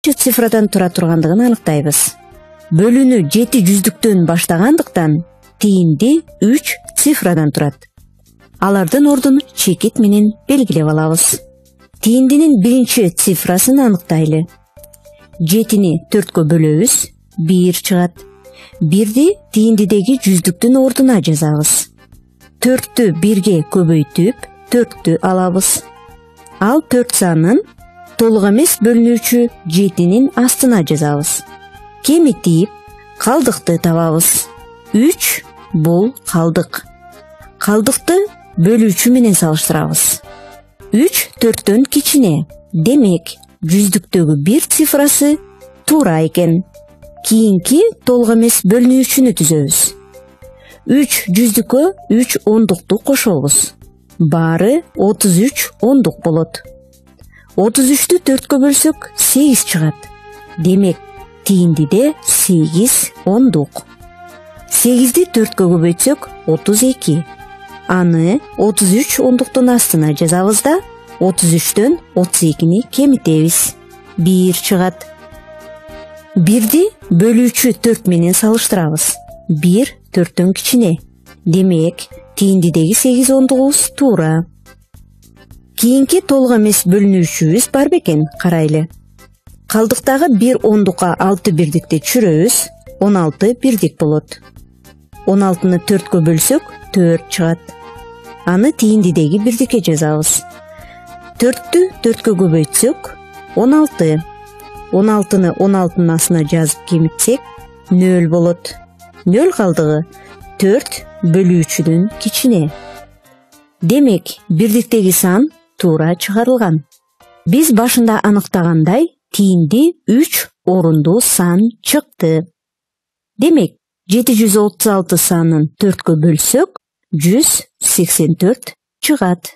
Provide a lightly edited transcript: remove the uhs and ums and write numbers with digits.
цифрадан тура тургандыгын аныктайбыз. Бөлүүнү 7 жүздүктөн баштагандыктан тиинди 3 цифрадан турат. Алардын ордун чекит менен белгилеп алабыз. Тииндинин биринчи цифрасын аныктайлы. 7-ни 4кө бөлөбүз, 1 чыгат. 1ди тииндидеги жүздүктүн ордуна жазабыз. 4тү 1ге көбөйтүп, 4тү алабыз. Ал 4 санын толук эмес бөлүнүүчү 7-нин астына жазабыз. Кемитип, калдыкты табабыз. 3 бул калдык. Калдыкты бөлүүчү менен салыштырабыз. 3 4төн кичине. Демек, жүздүктөгү 1 цифрасы туура экен. Кийинки толук эмес бөлүнүүчүнү түзөбүз. 3 жүздүккө 3 ондукту кошобуз. Баары 33 ондук болот. 33тү 4кө бөлсөк 8 чыгат. Демек, тииндиде 8 ондук. 8ди 4кө көбөйтсөк 32. Аны 33 ондуктун астына жазабыз да 33төн 32ни кемитебиз. 1 чыгат. 1ди бөлүүчү 4 менен салыштырабыз. 1 4төн кичине. Демек, тииндидеги 8 ондугубуз туура. Кийинки толук эмес бөлүнүүчүбүз бар бекен, карайлы. Калдыктагы 1 ондукка 6 бирдикти түшүрөбүз, 16 бирдик болот. 16-ны 4кө бөлсөк 4 чыгат. Аны тииндидеги бирдикке жазабыз. 4тү 4кө көбөйтсөк 16. 16-ны 16-нын астына жазып кемитсек 0 болот. 0 калдыгы 4 бөлүүчүдөн кичине. Демек, бирдиктеги сан туура чыгарылган. Биз башында аныктагандай, тиинди 3 орундуу сан чыкты. Демек, 736 санын 4кө бөлсөк 184 чыгат.